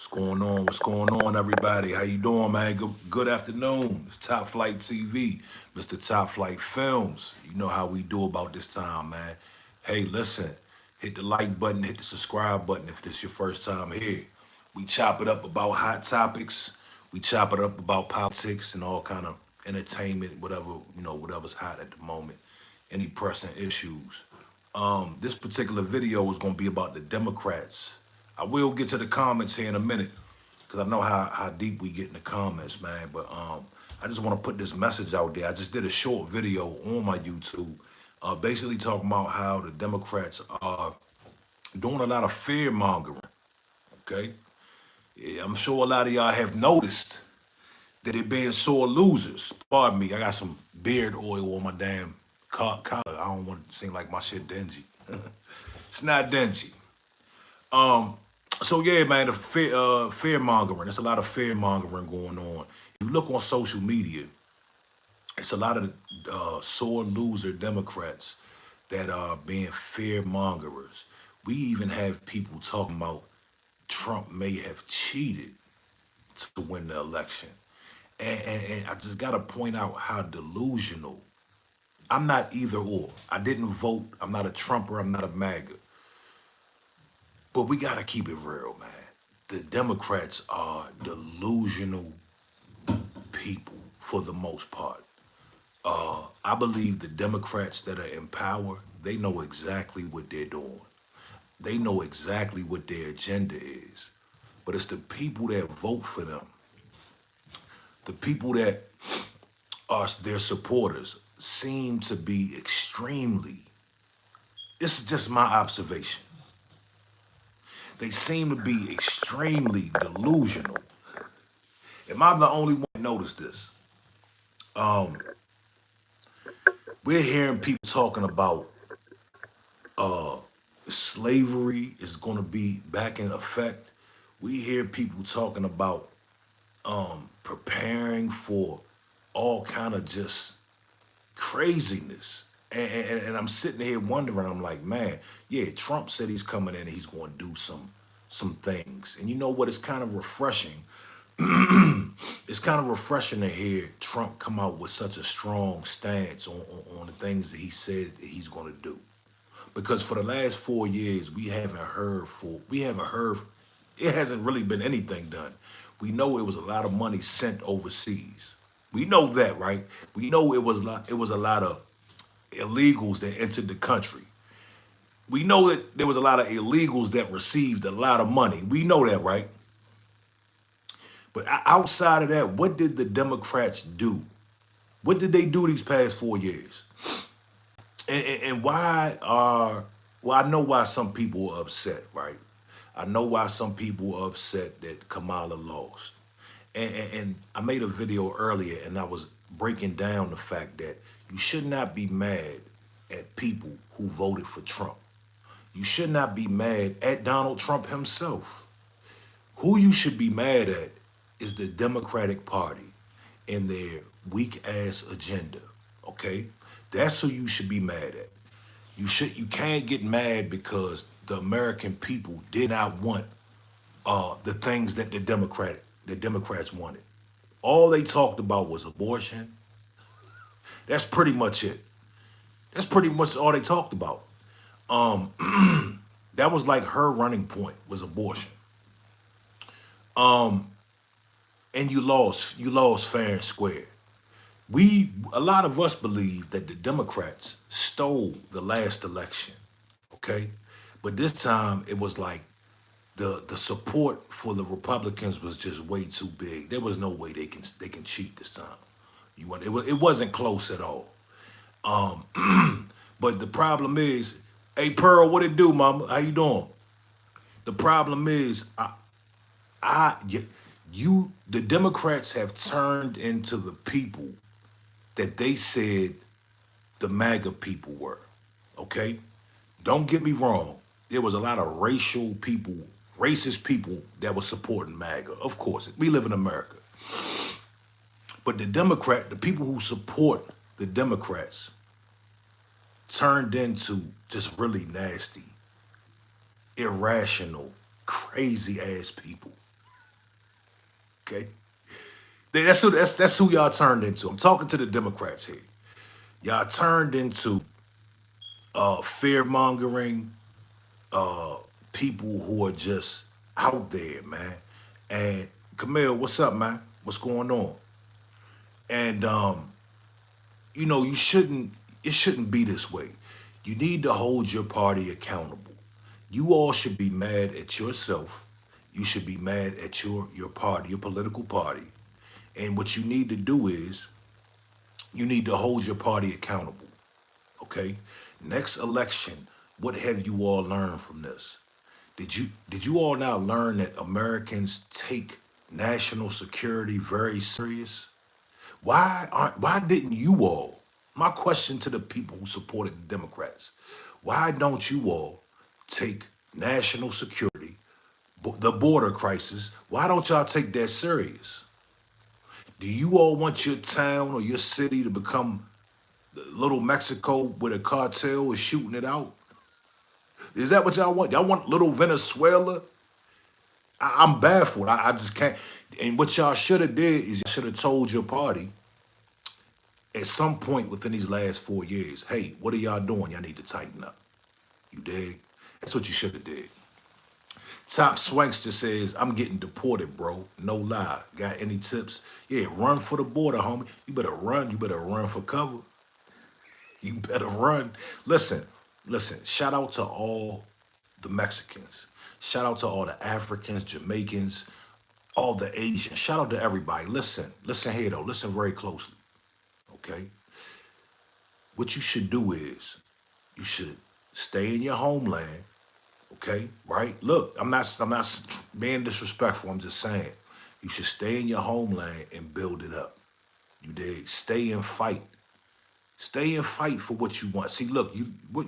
What's going on? What's going on, everybody? How you doing, man? Good afternoon. It's Top Flight TV, Mr. Top Flight Films. You know how we do about this time, man. Hey, listen, hit the like button, hit the subscribe button if this is your first time here. We chop it up about hot topics. We chop it up about politics and all kind of entertainment, whatever, whatever's hot at the moment. Any pressing issues. This particular video is going to be about the Democrats. I will get to the comments here in a minute because I know how deep we get in the comments, man. But I just want to put this message out there. I just did a short video on my YouTube basically talking about how the Democrats are doing a lot of fear mongering, okay? Yeah, I'm sure a lot of y'all have noticed that they're being sore losers. Pardon me, I got some beard oil on my damn collar. I don't want it to seem like my shit dingy. It's not dingy. So yeah, man, the fear mongering. There's a lot of fear mongering going on. If you look on social media, it's a lot of sore loser Democrats that are being fear mongers. We even have people talking about Trump may have cheated to win the election. And I just got to point out how delusional. I'm not either or. I didn't vote. I'm not a Trumper. I'm not a MAGA. But we got to keep it real, man. The Democrats are delusional people for the most part. I believe the Democrats that are in power, they know exactly what they're doing. They know exactly what their agenda is. But it's the people that vote for them, the people that are their supporters, seem to be extremely, this is just my observation, they seem to be extremely delusional. Am I the only one that noticed this? We're hearing people talking about slavery is going to be back in effect. We hear people talking about preparing for all kind of just craziness. And I'm sitting here wondering, I'm like, man, yeah, Trump said he's coming in and he's going to do some things. And you know what? It's kind of refreshing. It's kind of refreshing to hear Trump come out with such a strong stance on the things that he said that he's going to do. Because for the last 4 years, it hasn't really been anything done. We know it was a lot of money sent overseas. We know that, right? We know it was a lot of illegals that entered the country. We know that there was a lot of illegals that received a lot of money. We know that, right? But outside of that, what did the Democrats do? What did they do these past 4 years? And well, I know why some people are upset, right? I know why some people are upset that Kamala lost. And I made a video earlier and I was breaking down the fact that you should not be mad at people who voted for Trump. You should not be mad at Donald Trump himself. Who you should be mad at is the Democratic Party and their weak-ass agenda, okay? That's who you should be mad at. You can't get mad because the American people did not want the things that the Democrats wanted. All they talked about was abortion. That's pretty much it. That's pretty much all they talked about. That was like her running point was abortion. And you lost fair and square. A lot of us believe that the Democrats stole the last election, okay? But this time it was like the support for the Republicans was just way too big. There was no way they can cheat this time. It wasn't close at all. But the problem is, hey Pearl, what it do, mama? How you doing? The problem is, the Democrats have turned into the people that they said the MAGA people were, okay? Don't get me wrong. There was a lot of racist people that were supporting MAGA. Of course, we live in America. But the people who support the Democrats turned into just really nasty, irrational, crazy ass people. Okay, that's who y'all turned into. I'm talking to the Democrats here. Y'all turned into fear mongering people who are just out there, man. And Camille, what's up, man? What's going on? And you know, it shouldn't be this way. You need to hold your party accountable. You all should be mad at yourself. You should be mad at your party, your political party. And what you need to do is you need to hold your party accountable. Okay? Next election, what have you all learned from this? Did you all now learn that Americans take national security very serious? Why didn't you all? My question to the people who supported the Democrats: why don't you all take national security, the border crisis? Why don't y'all take that serious? Do you all want your town or your city to become little Mexico where the cartel is shooting it out? Is that what y'all want? Y'all want little Venezuela? I'm baffled. I just can't. And what y'all should have did is you should have told your party at some point within these last 4 years, hey, what are y'all doing? Y'all need to tighten up. You dig? That's what you should have did. Top Swankster says, I'm getting deported, bro. No lie. Got any tips? Yeah, run for the border, homie. You better run. You better run for cover. You better run. Listen, shout out to all the Mexicans. Shout out to all the Africans, Jamaicans, all the Asians. Shout out to everybody. Listen here though. Listen very closely. Okay? What you should do is you should stay in your homeland. Okay? Right? Look, I'm not being disrespectful. I'm just saying. You should stay in your homeland and build it up. You dig? Stay and fight. Stay and fight for what you want. See, look,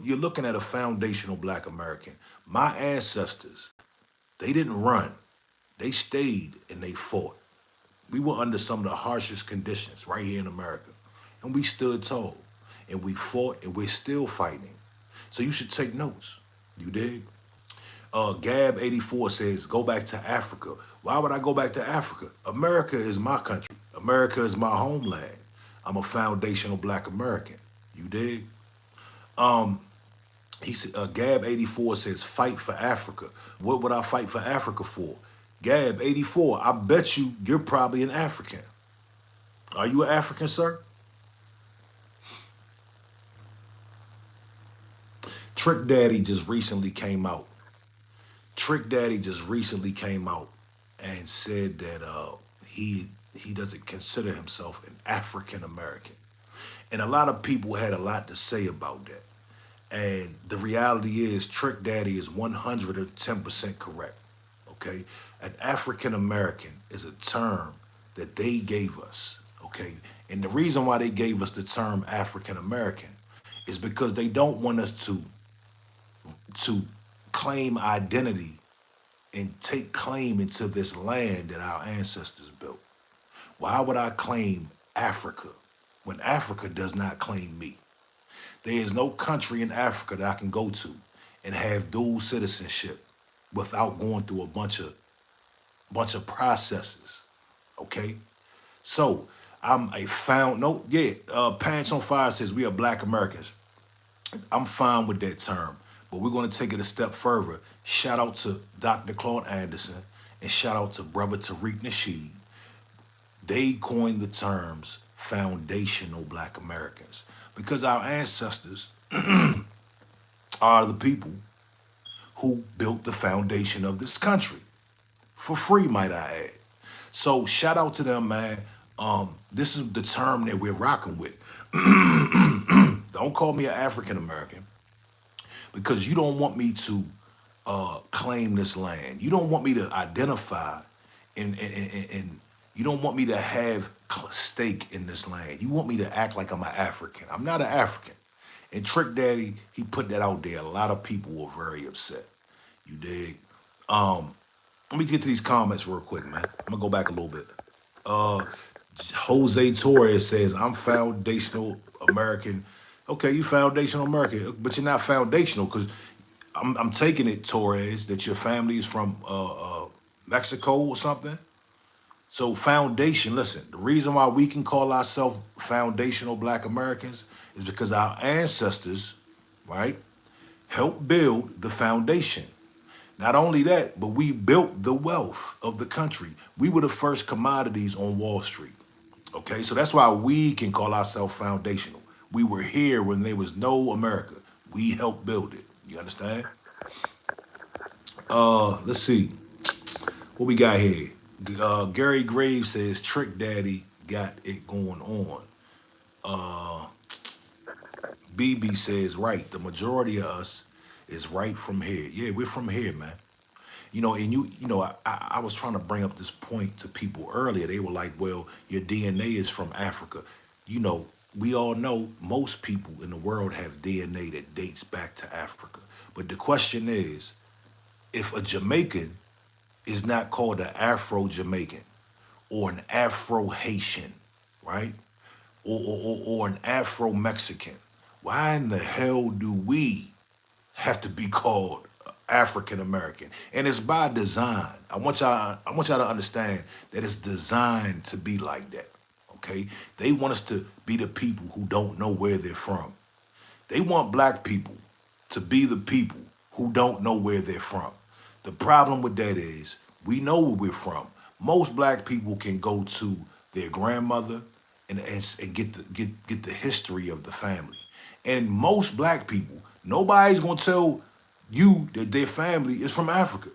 you're looking at a foundational Black American. My ancestors, they didn't run. They stayed and they fought. We were under some of the harshest conditions right here in America. And we stood tall. And we fought and we're still fighting. So you should take notes. You dig? Gab84 says, go back to Africa. Why would I go back to Africa? America is my country. America is my homeland. I'm a foundational Black American. You dig? He said, Gab84 says, fight for Africa. What would I fight for Africa for? Gab84, I bet you're probably an African. Are you an African, sir? Trick Daddy just recently came out. Trick Daddy just recently came out and said that he doesn't consider himself an African American. And a lot of people had a lot to say about that. And the reality is Trick Daddy is 110% correct. Okay? An African American is a term that they gave us. Okay? And the reason why they gave us the term African American is because they don't want us to claim identity and take claim into this land that our ancestors built. Why would I claim Africa when Africa does not claim me? There is no country in Africa that I can go to and have dual citizenship without going through a bunch of processes. Okay? So I'm a Pants on Fire says we are Black Americans. I'm fine with that term, but we're going to take it a step further. Shout out to Dr. Claude Anderson and shout out to Brother Tariq Nasheed. They coined the terms foundational Black Americans because our ancestors are the people who built the foundation of this country for free, might I add. So shout out to them, man. This is the term that we're rocking with. Don't call me an African American because you don't want me to claim this land. You don't want me to identify and you don't want me to have stake in this land. You want me to act like I'm an African. I'm not an African. And Trick Daddy, he put that out there. A lot of people were very upset. You dig? Let me get to these comments real quick, man. I'm gonna go back a little bit. Jose Torres says, I'm foundational American. Okay, you foundational American, but you're not foundational because I'm taking it, Torres, that your family is from Mexico or something. So foundation, listen, the reason why we can call ourselves foundational black Americans is because our ancestors, right, helped build the foundation. Not only that, but we built the wealth of the country. We were the first commodities on Wall Street. Okay, so that's why we can call ourselves foundational. We were here when there was no America. We helped build it. You understand? Let's see what we got here. Gary Graves says Trick Daddy got it going on. BB says right. The majority of us is right from here. Yeah, we're from here, man. And I was trying to bring up this point to people earlier. They were like, well, your DNA is from Africa. We all know most people in the world have DNA that dates back to Africa. But the question is, if a Jamaican is not called an Afro-Jamaican or an Afro-Haitian, right? Or an Afro-Mexican, why in the hell do we have to be called African American? And it's by design. I want y'all to understand that it's designed to be like that. Okay? They want us to be the people who don't know where they're from. They want black people to be the people who don't know where they're from. The problem with that is we know where we're from. Most black people can go to their grandmother and get the history of the family. And most black people, nobody's gonna tell you that their family is from Africa.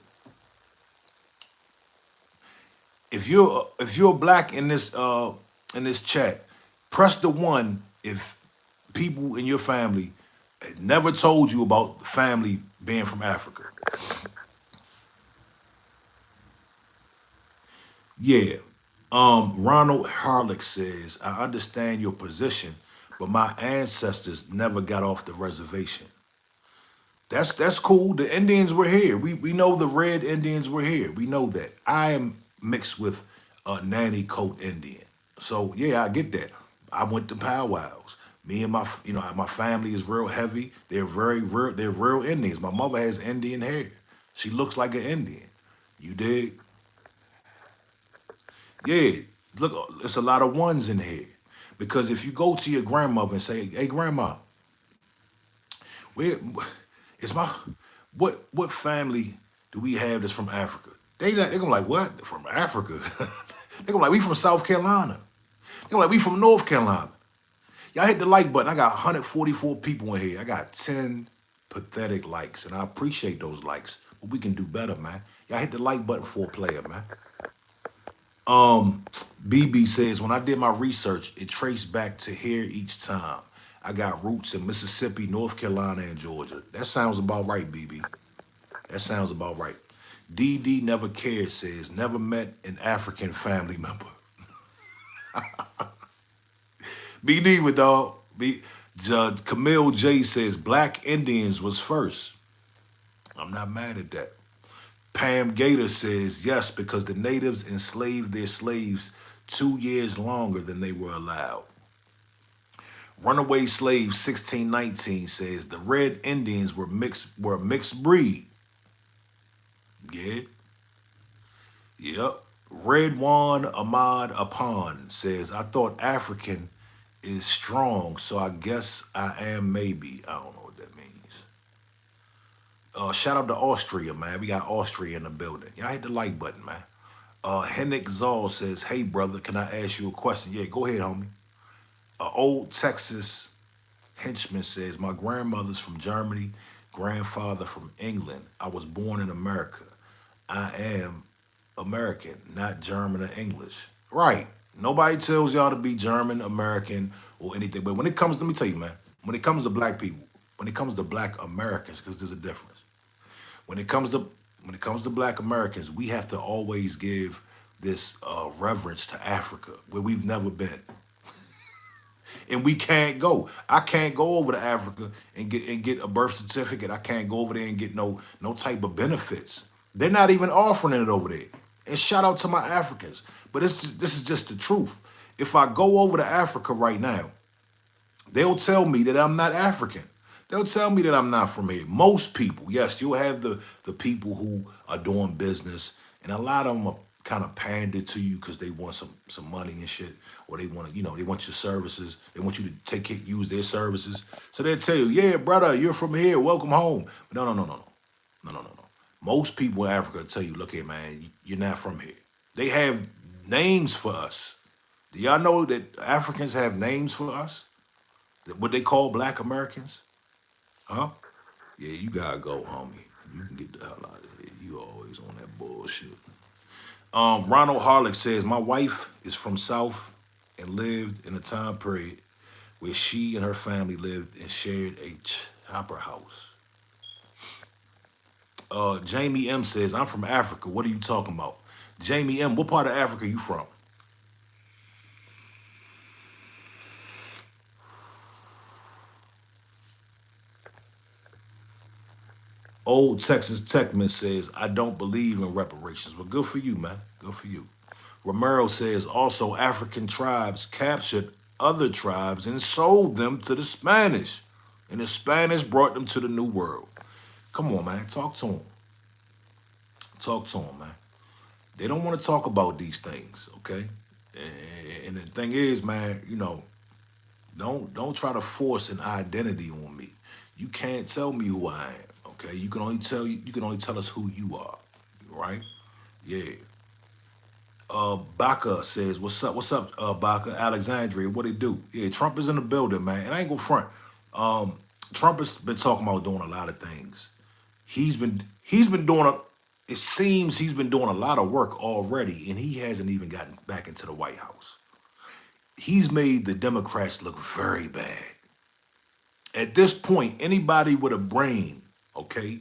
If you're black in this chat, press the one if people in your family never told you about the family being from Africa. Yeah. Ronald Harlick says, I understand your position, but my ancestors never got off the reservation. That's cool. The Indians were here. We know the red Indians were here. We know that. I am mixed with a nanny coat Indian. So yeah, I get that. I went to powwows. Me and my family is real heavy. They're very real. They're real Indians. My mother has Indian hair. She looks like an Indian. You dig? Yeah. Look, it's a lot of ones in here. Because if you go to your grandmother and say, "Hey, grandma, where is my what family do we have that's from Africa?" They're gonna like, "What? From Africa?" They're gonna like, "We from South Carolina." They're gonna like, "We from North Carolina." Y'all hit the like button. I got 144 people in here. I got 10 pathetic likes, and I appreciate those likes. But we can do better, man. Y'all hit the like button for a player, man. BB says, when I did my research, it traced back to here each time. I got roots in Mississippi, North Carolina, and Georgia. That sounds about right, BB. That sounds about right. DD Never Cared says, never met an African family member. Me neither, dog. Camille J says, black Indians was first. I'm not mad at that. Pam Gator says, yes, because the natives enslaved their slaves 2 years longer than they were allowed. Runaway Slave 1619 says, the red Indians were a mixed breed. Yeah. Yep. Redwan Ahmad Apan says, I thought African is strong, so I guess I am maybe. I don't know what that means. Shout out to Austria, man. We got Austria in the building. Y'all hit the like button, man. Henrik Zoll says, hey, brother, can I ask you a question? Yeah, go ahead, homie. Old Texas henchman says, my grandmother's from Germany, grandfather from England. I was born in America. I am American, not German or English. Right. Nobody tells y'all to be German, American, or anything. But when it comes, let me tell you, man, when it comes to black people, when it comes to black Americans, because there's a difference. When it comes to black Americans, we have to always give this reverence to Africa, where we've never been. And we can't go. I can't go over to Africa and get a birth certificate. I can't go over there and get no type of benefits. They're not even offering it over there. And shout out to my Africans. But this is just the truth. If I go over to Africa right now, they'll tell me that I'm not African. They'll tell me that I'm not from here. Most people, yes, you'll have the people who are doing business, and a lot of them are kind of pander to you because they want some money and shit, or they want to, they want your services. They want you to use their services. So they'll tell you, yeah, brother, you're from here. Welcome home. But no, no, no, no, no, no, no, no, no. Most people in Africa tell you, look here, man, you're not from here. They have names for us. Do y'all know that Africans have names for us? What they call Black Americans? Huh? Yeah, you gotta go, homie. You can get the hell out of here. You always on that bullshit. Ronald Harlick says, my wife is from South and lived in a time period where she and her family lived and shared a chopper house. Jamie M says, I'm from Africa. What are you talking about? Jamie M, what part of Africa are you from? Old Texas Techman says, I don't believe in reparations. Well, good for you, man. Good for you. Romero says, also African tribes captured other tribes and sold them to the Spanish. And the Spanish brought them to the New World. Come on, man. Talk to them. Talk to them, man. They don't want to talk about these things, okay? And the thing is, man, don't try to force an identity on me. You can't tell me who I am, okay? You can only tell us who you are, right? Yeah. Baca says, what's up, Baca? Alexandria, what they do? Yeah, Trump is in the building, man. And I ain't gonna front. Trump has been talking about doing a lot of things. He's been doing it seems he's been doing a lot of work already, and he hasn't even gotten back into the White House. He's made the Democrats look very bad. At this point, anybody with a brain, okay?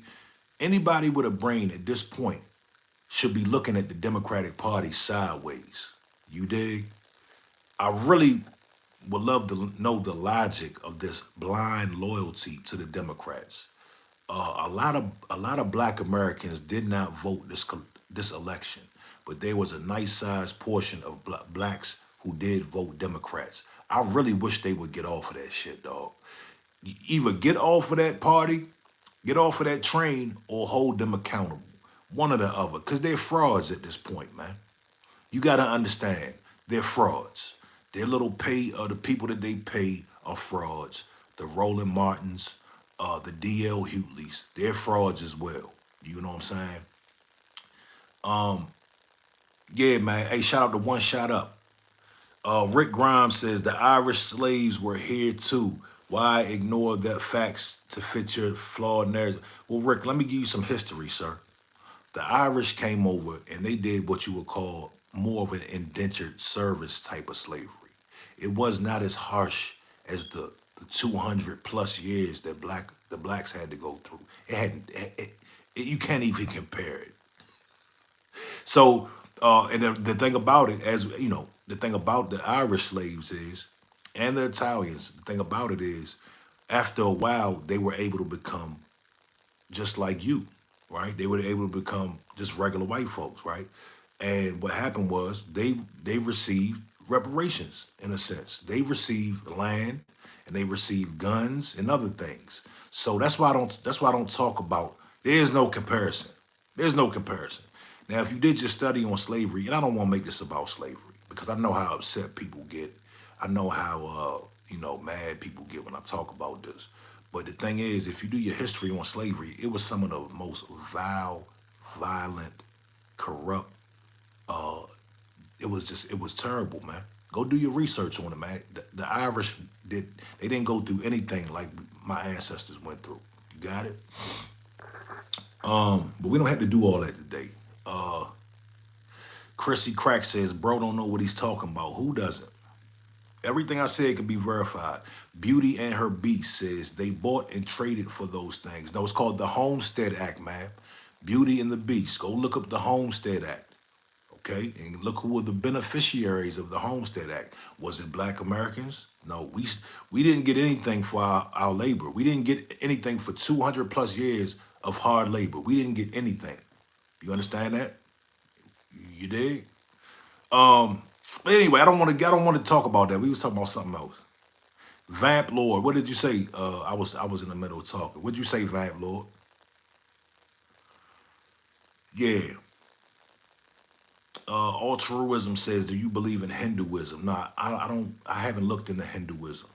Anybody with a brain at this point should be looking at the Democratic Party sideways. You dig? I really would love to know the logic of this blind loyalty to the Democrats. A lot of Black Americans did not vote this election, but there was a nice sized portion of blacks who did vote Democrats. I really wish they would get off of that shit, dog. Either get off of that party, get off of that train, or hold them accountable. One or the other, because they're frauds at this point, man. You got to understand, they're frauds. Their little pay, the people that they pay are frauds. The Roland Martins, the D.L. Hughtleys, they're frauds as well. You know what I'm saying? Yeah, man. Hey, shout out to One Shot Up. Rick Grimes says, the Irish slaves were here too. Why ignore that facts to fit your flawed narrative? Well, Rick, let me give you some history, sir. The Irish came over and they did what you would call more of an indentured service type of slavery. It was not as harsh as the 200 plus years that the blacks had to go through. You can't even compare it. So, and the thing about it, as you know, the thing about the Irish slaves is, and the Italians, the thing about it is, after a while, they were able to become just like you, right? They were able to become just regular white folks, right? And what happened was they received reparations in a sense. They received land and they received guns and other things. So that's why I don't talk about. There's no comparison. There's no comparison. Now, if you did your study on slavery, and I don't want to make this about slavery because I know how upset people get. I know how mad people get when I talk about this. But the thing is, if you do your history on slavery, it was some of the most vile, violent, corrupt. It was terrible, man. Go do your research on it, man. The Irish didn't go through anything like my ancestors went through. You got it? But we don't have to do all that today. Chrissy Crack says, bro don't know what he's talking about. Who doesn't? Everything I said can be verified. Beauty and Her Beast says they bought and traded for those things. No, it's called the Homestead Act, man. Beauty and the Beast. Go look up the Homestead Act, okay? And look who were the beneficiaries of the Homestead Act. Was it Black Americans? No, we didn't get anything for our labor. We didn't get anything for 200 plus years of hard labor. We didn't get anything. You understand that? You dig? Anyway, I don't want to talk about that. We was talking about something else. Vamp Lord, what did you say? I was in the middle of talking. What did you say, Vamp Lord? Yeah. Altruism says, do you believe in Hinduism? No, I don't. I haven't looked into Hinduism.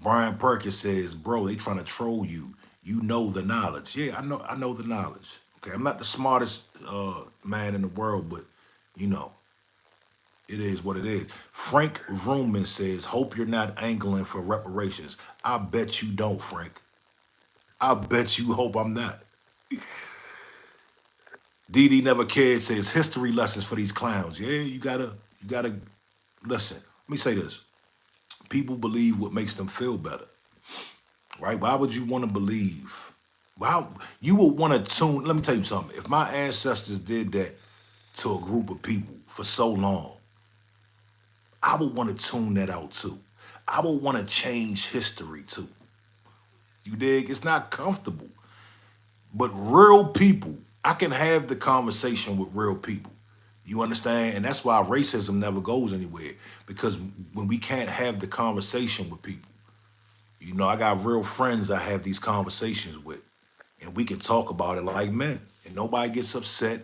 Brian Perkins says, bro, they trying to troll you. You know the knowledge. Yeah, I know. I know the knowledge. Okay, I'm not the smartest man in the world, but you know, it is what it is. Frank Vrooman says, hope you're not angling for reparations. I bet you don't, Frank. I bet you hope I'm not. DD Never Cared says, history lessons for these clowns. Yeah, you gotta listen. Let me say this. People believe what makes them feel better, right? Why would you want to believe? Why you would want to tune? Let me tell you something. If my ancestors did that to a group of people for so long, I would want to tune that out too. I would want to change history too. You dig? It's not comfortable. But real people, I can have the conversation with real people. You understand? And that's why racism never goes anywhere. Because when we can't have the conversation with people, you know, I got real friends I have these conversations with. And we can talk about it like men. And nobody gets upset.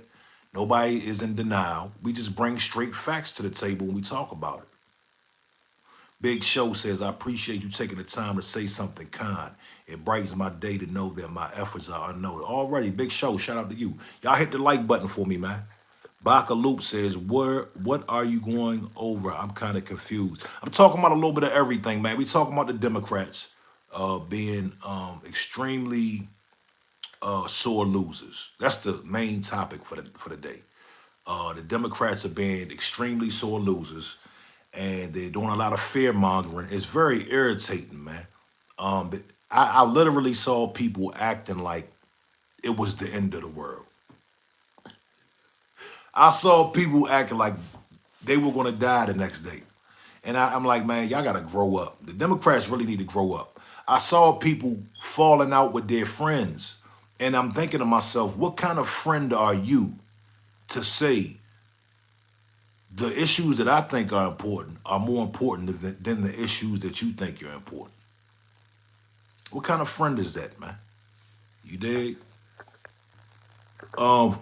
Nobody is in denial. We just bring straight facts to the table when we talk about it. Big Show says, I appreciate you taking the time to say something kind. It brightens my day to know that my efforts are unnoticed. Already, Big Show, shout out to you. Y'all hit the like button for me, man. Baka Loop says, what are you going over? I'm kind of confused. I'm talking about a little bit of everything, man. We talking about the Democrats being extremely sore losers. That's the main topic for the day. The Democrats are being extremely sore losers, and they're doing a lot of fear mongering. It's very irritating, man. But I literally saw people acting like it was the end of the world. I saw people acting like they were going to die the next day. And I'm like, man, y'all got to grow up. The Democrats really need to grow up. I saw people falling out with their friends. And I'm thinking to myself, what kind of friend are you to say the issues that I think are important are more important than the issues that you think are important? What kind of friend is that, man? You dig?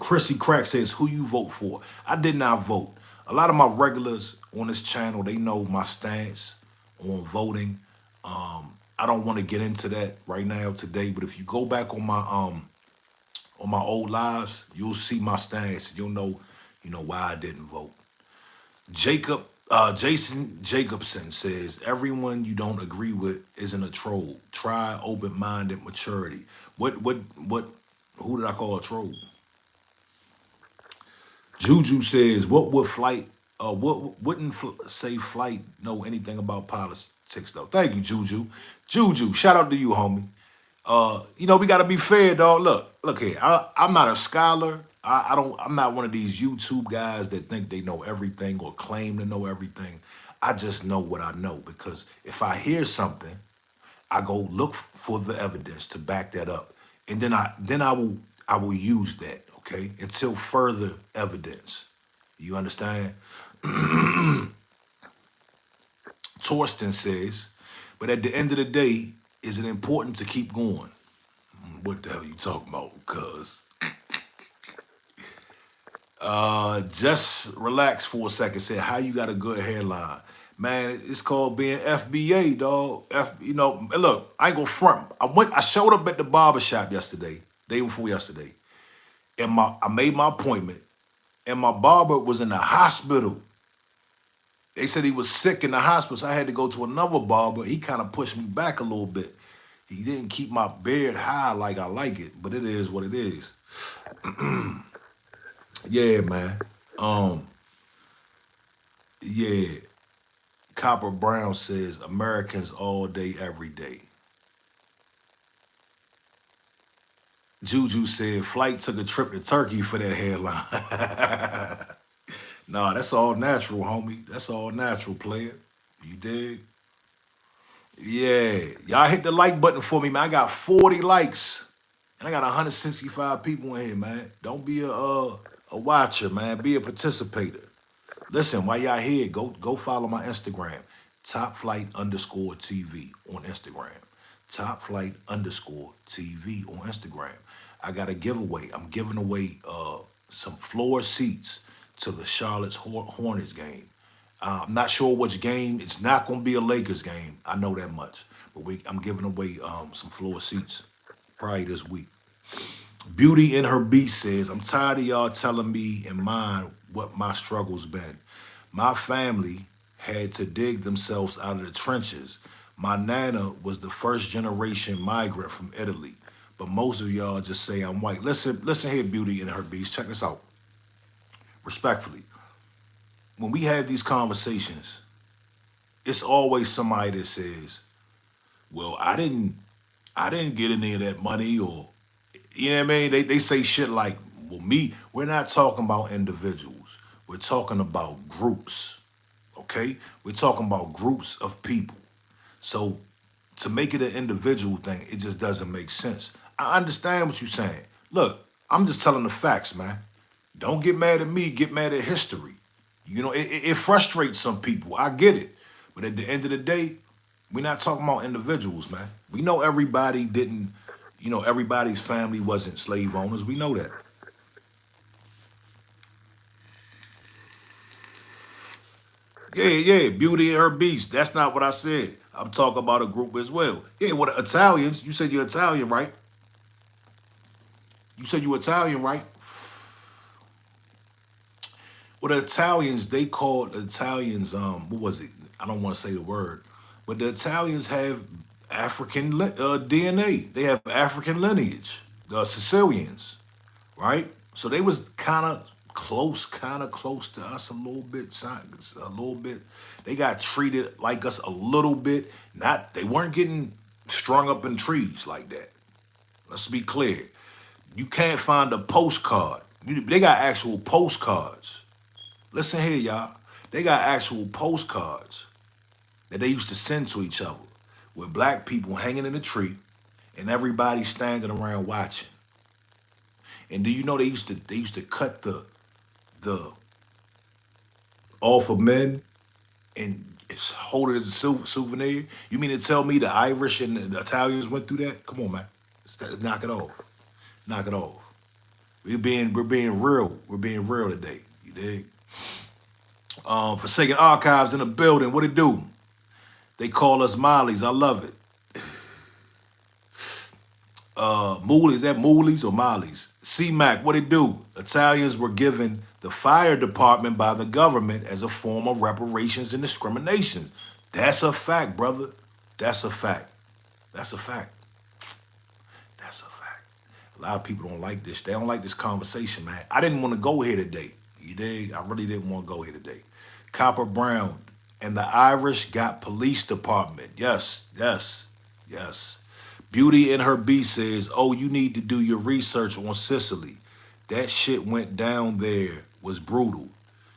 Chrissy Crack says, who you vote for? I did not vote. A lot of my regulars on this channel, they know my stance on voting. I don't want to get into that right now today, but if you go back on my old lives, you'll see my stance. You'll know, why I didn't vote. Jason Jacobson says, everyone you don't agree with isn't a troll. Try open-minded maturity. Who did I call a troll? Juju says, what would flight, wouldn't say flight know anything about politics though? Thank you, Juju. Juju, shout out to you, homie. We gotta be fair, dog. Look here. I'm not a scholar. I'm not one of these YouTube guys that think they know everything or claim to know everything. I just know what I know, because if I hear something, I go look for the evidence to back that up. And then I will use that, okay? Until further evidence. You understand? Torsten says, but at the end of the day, is it important to keep going? What the hell you talking about? Cuz just relax for a second. Say, how you got a good hairline? Man, it's called being FBA, dog. Look, I ain't gonna front. I showed up at the barber shop yesterday, day before yesterday, and I made my appointment, and my barber was in the hospital. They said he was sick in the hospital, so I had to go to another barber. He kind of pushed me back a little bit. He didn't keep my beard high like I like it, but it is what it is. Yeah, man. Yeah. Copper Brown says, Americans all day, every day. Juju said, flight took a trip to Turkey for that hairline. Nah, that's all natural, homie. That's all natural, player. You dig? Yeah. Y'all hit the like button for me, man. I got 40 likes. And I got 165 people in here, man. Don't be a watcher, man. Be a participator. Listen, while y'all here, go follow my Instagram. TopFlight_TV on Instagram. TopFlight_TV on Instagram. I got a giveaway. I'm giving away some floor seats to the Charlotte's Hornets game. I'm not sure which game. It's not going to be a Lakers game. I know that much. But I'm giving away some floor seats probably this week. Beauty in her beat says, I'm tired of y'all telling me and mine what my struggle's been. My family had to dig themselves out of the trenches. My nana was the first generation migrant from Italy. But most of y'all just say I'm white. Listen here, Beauty in her beats. Check this out. Respectfully. When we have these conversations, it's always somebody that says, well, I didn't get any of that money, or you know what I mean? They say shit like, well, we're not talking about individuals. We're talking about groups. Okay? We're talking about groups of people. So to make it an individual thing, it just doesn't make sense. I understand what you're saying. Look, I'm just telling the facts, man. Don't get mad at me, get mad at history. You know, it frustrates some people. I get it. But at the end of the day, we're not talking about individuals, man. We know everybody didn't, everybody's family wasn't slave owners. We know that. Yeah, yeah, Beauty and her beast. That's not what I said. I'm talking about a group as well. Yeah, what Italians, you said you're Italian, right? You said you're Italian, right? Well, the Italians, they called the Italians, what was it? I don't want to say the word, but the Italians have African DNA. They have African lineage. The Sicilians, right? So they was kind of close to us a little bit, a little bit. They got treated like us a little bit. Not, they weren't getting strung up in trees like that. Let's be clear. You can't find a postcard. They got actual postcards. Listen here, y'all. They got actual postcards that they used to send to each other with black people hanging in a tree and everybody standing around watching. And do you know they used to cut the off of men and hold it as a souvenir? You mean to tell me the Irish and the Italians went through that? Come on, man. Knock it off. Knock it off. We're being real. We're being real today. You dig? Forsaken Archives in the building. What it do? They call us Mollies. I love it. Mooley, is that Moolies or Mollies? C-Mac, what it do? Italians were given the fire department by the government as a form of reparations and discrimination. That's a fact, brother. That's a fact. That's a fact. That's a fact. A lot of people don't like this. They don't like this conversation, man. I didn't want to go here today. You dig? I really didn't want to go here today. Copper Brown and the Irish got police department. Yes, yes, yes. Beauty in her B says, oh, you need to do your research on Sicily. That shit went down there was brutal.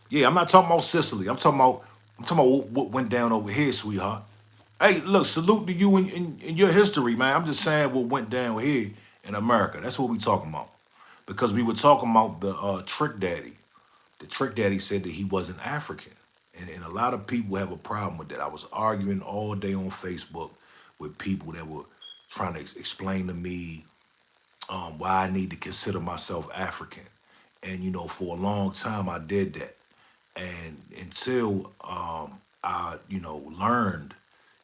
Yeah, I'm not talking about Sicily. I'm talking about what went down over here, sweetheart. Hey, look, salute to you in your history, man. I'm just saying what went down here in America. That's what we talking about. Because we were talking about the Trick Daddy. The Trick Daddy said that he wasn't African. And a lot of people have a problem with that. I was arguing all day on Facebook with people that were trying to explain to me why I need to consider myself African. And, for a long time I did that. And until learned,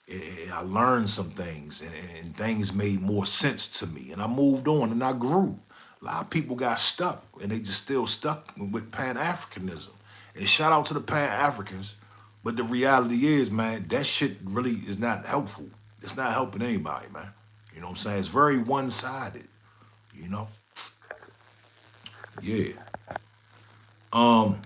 I learned some things and things made more sense to me. And I moved on and I grew. A lot of people got stuck and they just still stuck with Pan-Africanism. And shout out to the Pan-Africans. But the reality is, man, that shit really is not helpful. It's not helping anybody, man. You know what I'm saying? It's very one-sided, you know? Yeah. Um,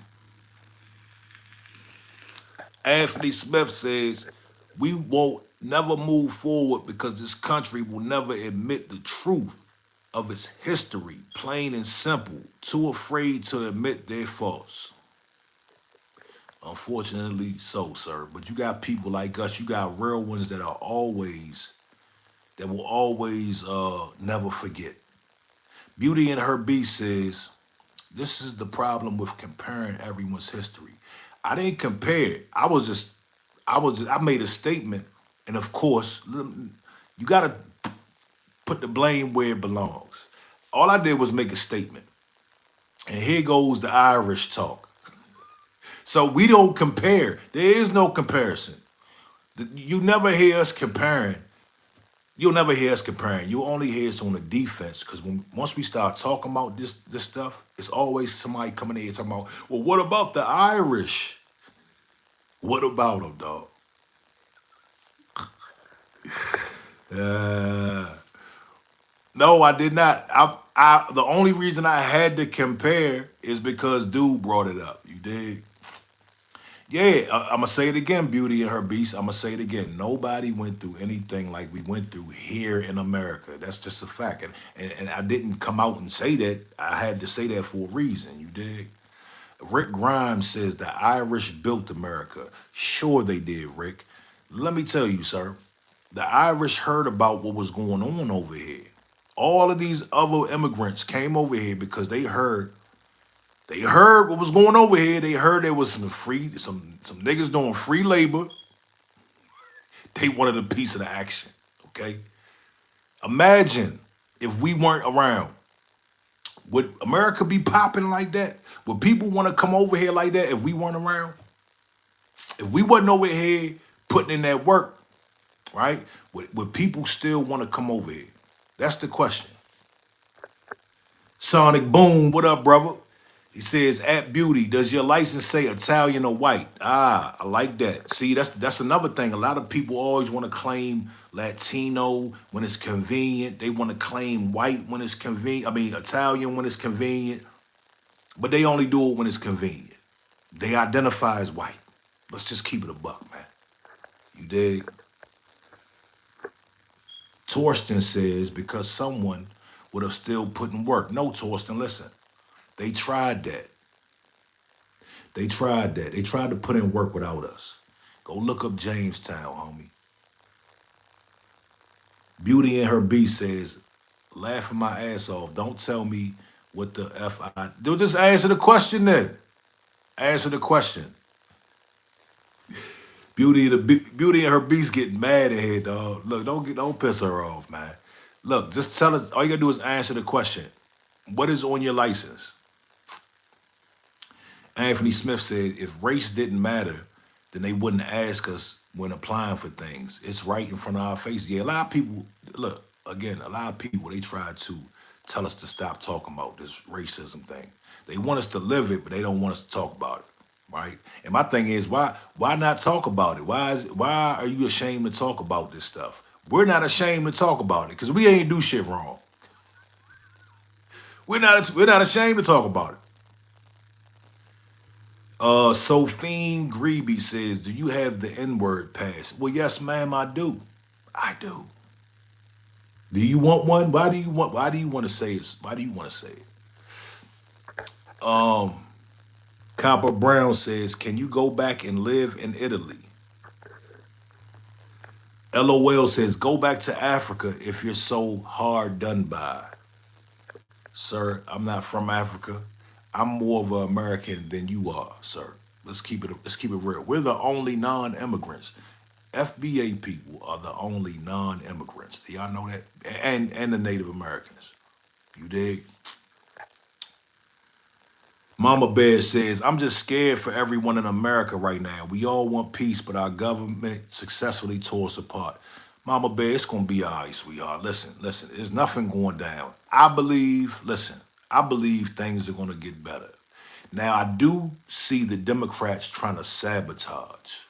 Anthony Smith says, we won't never move forward because this country will never admit the truth of its history, plain and simple, too afraid to admit their faults. Unfortunately so, sir. But you got people like us, you got real ones that will always never forget. Beauty in her beast says, this is the problem with comparing everyone's history. I didn't compare. I made a statement, and of course, you gotta put the blame where it belongs. All I did was make a statement. And here goes the Irish talk. So we don't compare. There is no comparison. You never hear us comparing. You'll never hear us comparing. You'll only hear us on the defense because once we start talking about this stuff, it's always somebody coming in here talking about, well, what about the Irish? What about them, dog? Uh, no, I did not. The only reason I had to compare is because dude brought it up. You did. Yeah, I'm gonna say it again, Beauty and her Beast. I'm gonna say it again. Nobody went through anything like we went through here in America. That's just a fact. And I didn't come out and say that. I had to say that for a reason. You dig? Rick Grimes says the Irish built America. Sure they did, Rick. Let me tell you, sir. The Irish heard about what was going on over here. All of these other immigrants came over here because they heard what was going over here. They heard there was some niggas doing free labor. They wanted a piece of the action. Okay? Imagine if we weren't around. Would America be popping like that? Would people want to come over here like that if we weren't around? If we wasn't over here putting in that work, right? Would people still want to come over here? That's the question. Sonic Boom, what up, brother? He says, at Beauty, does your license say Italian or white? Ah, I like that. See, that's another thing. A lot of people always want to claim Latino when it's convenient. They want to claim white when it's convenient. I mean, Italian when it's convenient. But they only do it when it's convenient. They identify as white. Let's just keep it a buck, man. You dig? Torsten says, because someone would have still put in work. No, Torsten, listen. They tried that. They tried that. They tried to put in work without us. Go look up Jamestown, homie. Beauty and her Beast says, laughing my ass off. Don't tell me what the F I do. Just answer the question then. Answer the question. Beauty and her Beast getting mad at here, dog. Look, don't piss her off, man. Look, just tell us. All you gotta do is answer the question. What is on your license? Anthony Smith said, if race didn't matter, then they wouldn't ask us when applying for things. It's right in front of our face. Yeah, a lot of people, look, again, a lot of people, they try to tell us to stop talking about this racism thing. They want us to live it, but they don't want us to talk about it, right? And my thing is, why not talk about it? Why are you ashamed to talk about this stuff? We're not ashamed to talk about it because we ain't do shit wrong. We're not ashamed to talk about it. Sophine Greeby says, do you have the N-word pass? Well, yes, ma'am, I do. I do. Do you want one? Why do you want to say it? Why do you want to say it? Copper Brown says, can you go back and live in Italy? LOL says, go back to Africa if you're so hard done by. Sir, I'm not from Africa. I'm more of an American than you are, sir. Let's keep it real. We're the only non-immigrants. FBA people are the only non-immigrants. Do y'all know that? And the Native Americans. You dig? Mama Bear says, I'm just scared for everyone in America right now. We all want peace, but our government successfully tore us apart. Mama Bear, it's going to be all right, sweetheart. Listen, there's nothing going down. I believe things are going to get better. Now, I do see the Democrats trying to sabotage.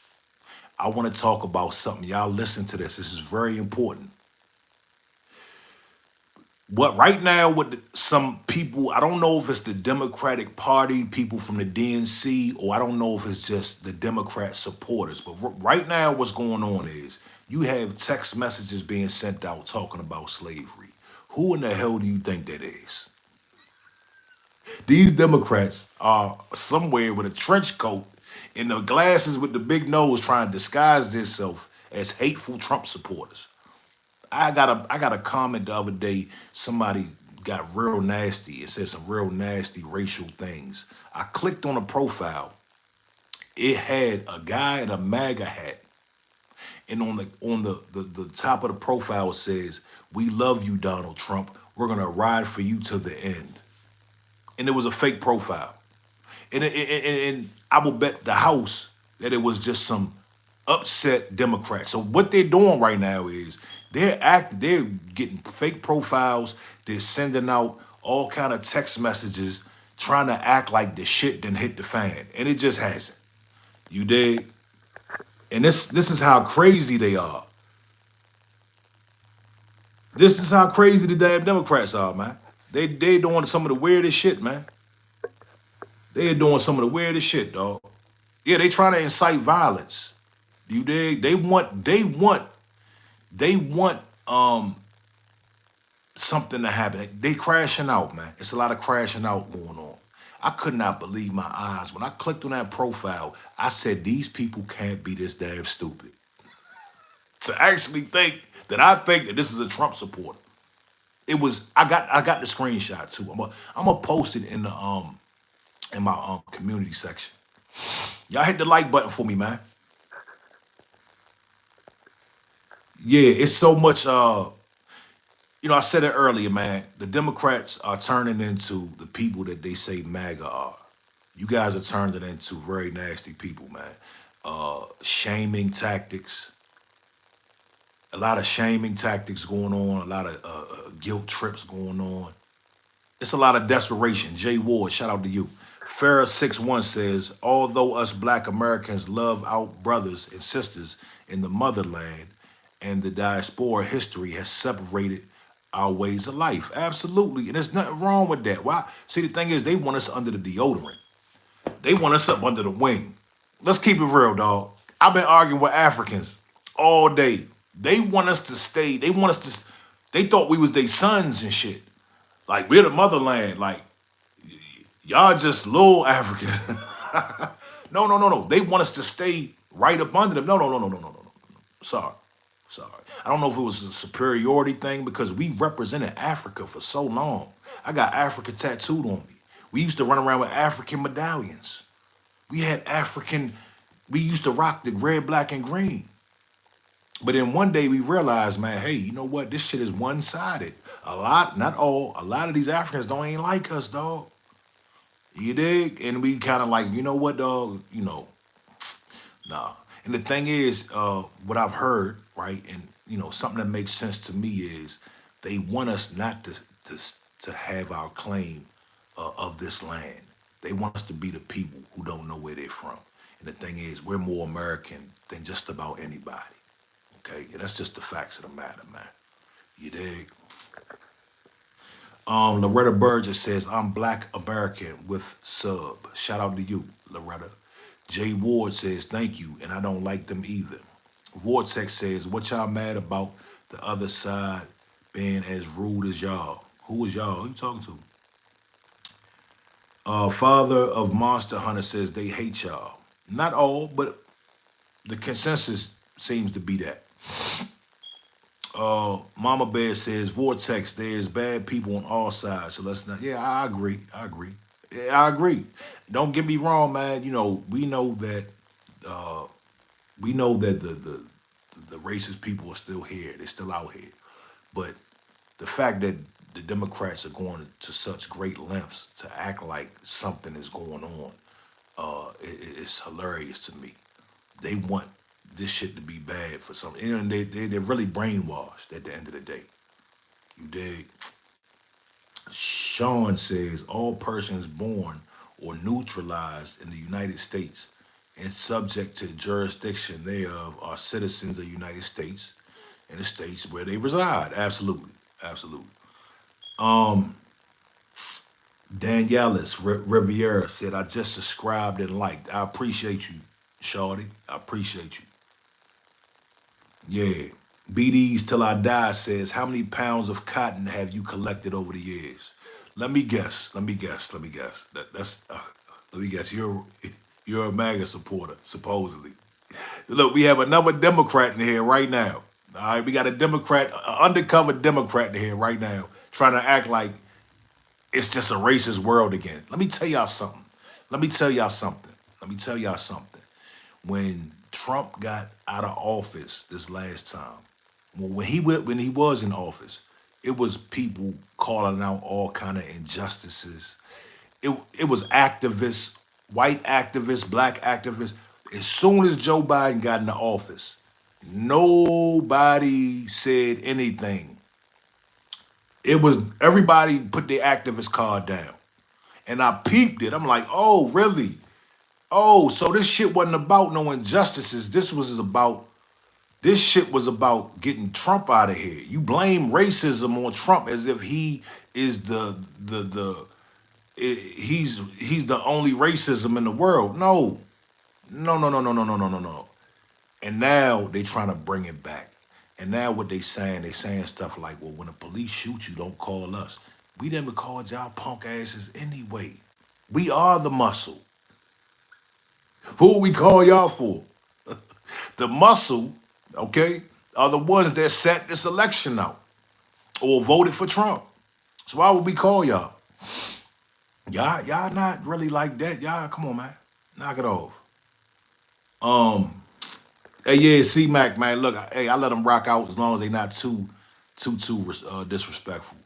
I want to talk about something. Y'all listen to this. This is very important. What right now with some people, I don't know if it's the Democratic Party, people from the DNC, or I don't know if it's just the Democrat supporters. But right now what's going on is you have text messages being sent out talking about slavery. Who in the hell do you think that is? These Democrats are somewhere with a trench coat and the glasses with the big nose trying to disguise themselves as hateful Trump supporters. I got a comment the other day. Somebody got real nasty. It said some real nasty racial things. I clicked on a profile. It had a guy in a MAGA hat. And on the top of the profile it says, we love you, Donald Trump. We're going to ride for you to the end. And it was a fake profile. And I will bet the house that it was just some upset Democrats. So what they're doing right now is they're getting fake profiles. They're sending out all kind of text messages, trying to act like the shit done hit the fan, and it just hasn't. You dig? And this is how crazy they are. This is how crazy the damn Democrats are, man. They doing some of the weirdest shit, man. They are doing some of the weirdest shit, dog. Yeah, they trying to incite violence. You dig? They want something to happen. They crashing out, man. It's a lot of crashing out going on. I could not believe my eyes. When I clicked on that profile, I said, these people can't be this damn stupid. To actually think that I think that this is a Trump supporter. It was I got the screenshot too. I'm gonna post it in my community section. Y'all hit the like button for me, man. Yeah, it's so much I said it earlier, man. The Democrats are turning into the people that they say MAGA are. You guys are turning into very nasty people, man. Shaming tactics, a lot of shaming tactics going on, a lot of guilt trips going on. It's a lot of desperation. Jay Ward, shout out to you. Farrah 61 says, although us black Americans love our brothers and sisters in the motherland and the diaspora, history has separated our ways of life. Absolutely. And there's nothing wrong with that. Why? See, the thing is, they want us under the deodorant. They want us up under the wing. Let's keep it real, dog. I've been arguing with Africans all day. They want us to stay. They want us to. They thought we was their sons and shit. Like we're the motherland. Like y'all just little African. No, no, no, no. They want us to stay right up under them. No, no, no, no, no, no, no, no. Sorry, sorry. I don't know if it was a superiority thing because we represented Africa for so long. I got Africa tattooed on me. We used to run around with African medallions. We had African. We used to rock the red, black, and green. But then one day we realized, man, hey, you know what? This shit is one-sided. A lot, not all, a lot of these Africans don't ain't like us, dog. You dig? And we kind of like, you know what, dog? Nah. And the thing is, what I've heard, right, and something that makes sense to me is they want us not to have our claim of this land. They want us to be the people who don't know where they're from. And the thing is, we're more American than just about anybody. Okay, and that's just the facts of the matter, man. You dig? Loretta Burgess says, I'm black American with sub. Shout out to you, Loretta. Jay Ward says, thank you, and I don't like them either. Vortex says, what y'all mad about the other side being as rude as y'all? Who is y'all? Who you talking to? Father of Monster Hunter says they hate y'all. Not all, but the consensus seems to be that. Mama Bear says, Vortex, there's bad people on all sides, so let's not. Yeah, I agree. I agree. Yeah, I agree. Don't get me wrong, man. We know that the racist people are still here. They're still out here. But the fact that the Democrats are going to such great lengths to act like something is going on, it's hilarious to me. They want this shit to be bad for something. And they're really brainwashed at the end of the day. You dig? Sean says, all persons born or neutralized in the United States and subject to jurisdiction thereof are citizens of the United States and the states where they reside. Absolutely. Absolutely. Um, Danielis Riviera said, I just subscribed and liked. I appreciate you, Shorty. I appreciate you. Yeah. BD's Till I Die says, how many pounds of cotton have you collected over the years? Let me guess. Let me guess. Let me guess. Let me guess. You're a MAGA supporter, supposedly. Look, we have another Democrat in here right now. All right, we got a Democrat, an undercover Democrat in here right now, trying to act like it's just a racist world again. Let me tell y'all something. Let me tell y'all something. Let me tell y'all something. When Trump got out of office this last time, when he was in office, it was people calling out all kind of injustices. It was activists white activists, black activists. As soon as Joe Biden got into office, nobody said anything. It was everybody put their activist card down. And I peeped it. I'm like, oh, really? Oh, so this shit wasn't about no injustices. This shit was about getting Trump out of here. You blame racism on Trump as if he is he's the only racism in the world. No. No, no, no, no, no, no, no, no, no. And now they trying to bring it back. And now what they saying stuff like, well, when the police shoot you, don't call us. We never called y'all punk asses anyway. We are the muscle. Who we call y'all for? The muscle, okay, are the ones that sat this election out or voted for Trump. So why would we call y'all? Y'all not really like that. Y'all, come on, man. Knock it off. Hey, yeah, C-Mac, man. Look, hey, I let them rock out as long as they not too disrespectful.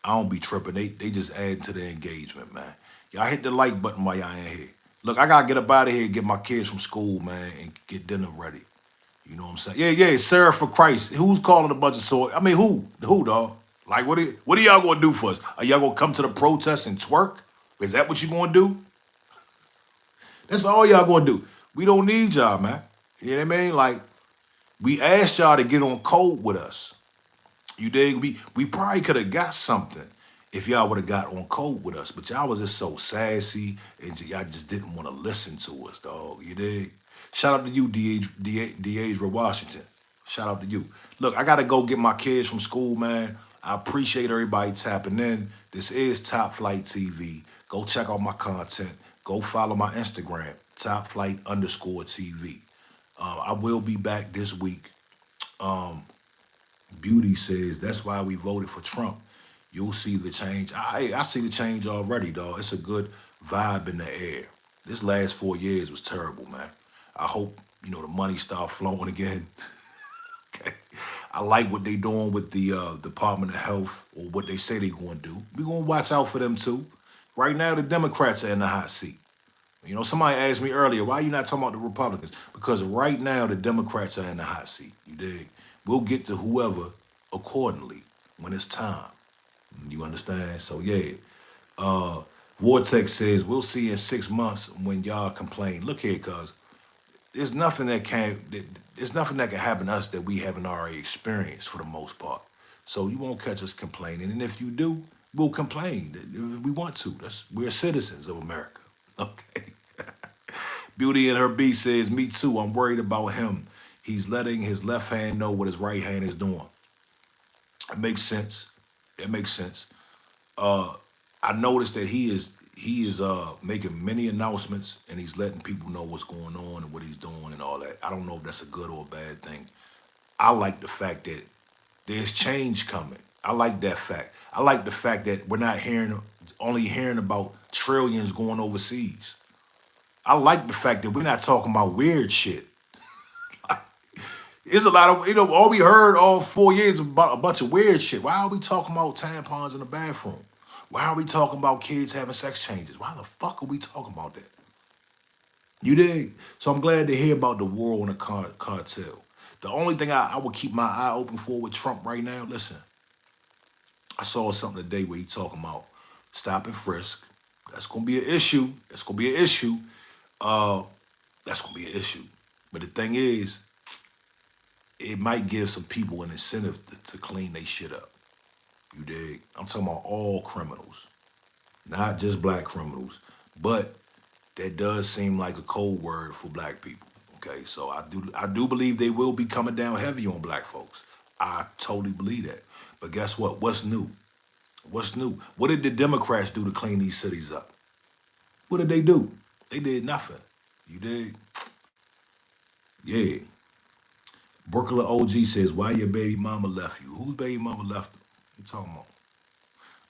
I don't be tripping. They just add to the engagement, man. Y'all hit the like button while y'all in here. Look, I gotta get up out of here and get my kids from school, man, and get dinner ready. You know what I'm saying? Yeah, Sarah for Christ. Who's calling a bunch of sword? I mean, who? Who, dog? Like, what are y'all gonna do for us? Are y'all gonna come to the protest and twerk? Is that what you gonna do? That's all y'all gonna do. We don't need y'all, man. You know what I mean? Like, we asked y'all to get on code with us. You dig? We probably could have got something if y'all would have got on code with us, but y'all was just so sassy and y'all just didn't want to listen to us, dog. You dig? Shout out to you, Deidre Washington. Shout out to you. Look, I got to go get my kids from school, man. I appreciate everybody tapping in. This is Top Flight TV. Go check out my content. Go follow my Instagram, topflight_TV. I will be back this week. Beauty says, that's why we voted for Trump. You'll see the change. I see the change already, dog. It's a good vibe in the air. This last 4 years was terrible, man. I hope, the money start flowing again. Okay. I like what they doing with the Department of Health, or what they say they going to do. We're going to watch out for them, too. Right now, the Democrats are in the hot seat. Somebody asked me earlier, why you not talking about the Republicans? Because right now, the Democrats are in the hot seat. You dig? We'll get to whoever accordingly when it's time. You understand? So, yeah. Vortex says, we'll see in 6 months when y'all complain. Look here, cuz. There's nothing that can happen to us that we haven't already experienced for the most part. So you won't catch us complaining. And if you do, we'll complain if we want to. We're citizens of America. Okay. Beauty in her beast says, me too. I'm worried about him. He's letting his left hand know what his right hand is doing. It makes sense. It makes sense. I noticed that he is making many announcements, and he's letting people know what's going on and what he's doing and all that. I don't know if that's a good or a bad thing. I like the fact that there's change coming. I like that fact. I like the fact that we're not only hearing about trillions going overseas. I like the fact that we're not talking about weird shit. It's a lot of, all we heard all 4 years about a bunch of weird shit. Why are we talking about tampons in the bathroom? Why are we talking about kids having sex changes? Why the fuck are we talking about that? You dig? So I'm glad to hear about the war on the cartel. The only thing I would keep my eye open for with Trump right now, listen, I saw something today where he talking about stop and frisk. That's going to be an issue. That's going to be an issue. That's going to be an issue. But the thing is, it might give some people an incentive to clean their shit up. You dig? I'm talking about all criminals, not just black criminals, but that does seem like a code word for black people. Okay, so I do believe they will be coming down heavy on black folks. I totally believe that. But guess what? What's new? What's new? What did the Democrats do to clean these cities up? What did they do? They did nothing. You dig? Yeah. Brooklyn OG says, why your baby mama left you? Whose baby mama left her? What you talking about?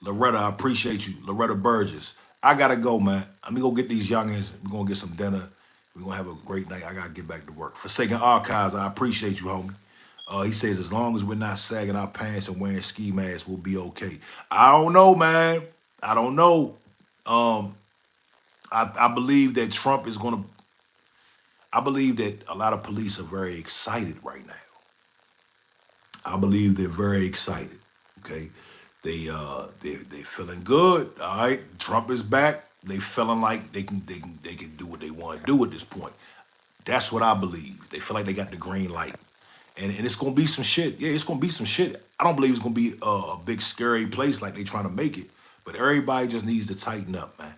Loretta, I appreciate you. Loretta Burgess. I gotta go, man. I'm gonna go get these youngins. We're gonna get some dinner. We're gonna have a great night. I gotta get back to work. Forsaken Archives, I appreciate you, homie. He says, as long as we're not sagging our pants and wearing ski masks, we'll be okay. I don't know, man. I don't know. I believe that Trump is going to. I believe that a lot of police are very excited right now. I believe they're very excited. Okay, they feeling good. All right, Trump is back. They feeling like they can do what they want to do at this point. That's what I believe. They feel like they got the green light, and it's gonna be some shit. Yeah, it's gonna be some shit. I don't believe it's gonna be a big scary place like they trying to make it. But everybody just needs to tighten up, man.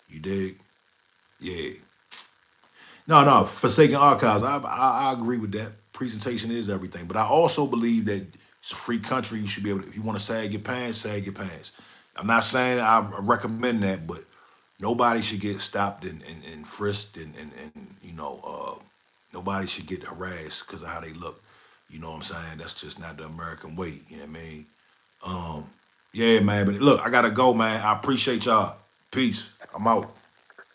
You dig? Yeah. No, no, Forsaken Archives. I agree with that. Presentation is everything, but I also believe that it's a free country. You should be able to, if you want to sag your pants, sag your pants. I'm not saying I recommend that, but nobody should get stopped and frisked and nobody should get harassed because of how they look. You know what I'm saying? That's just not the American way. You know what I mean? Um, yeah, man. But look, I gotta go, man. I appreciate y'all. Peace. I'm out.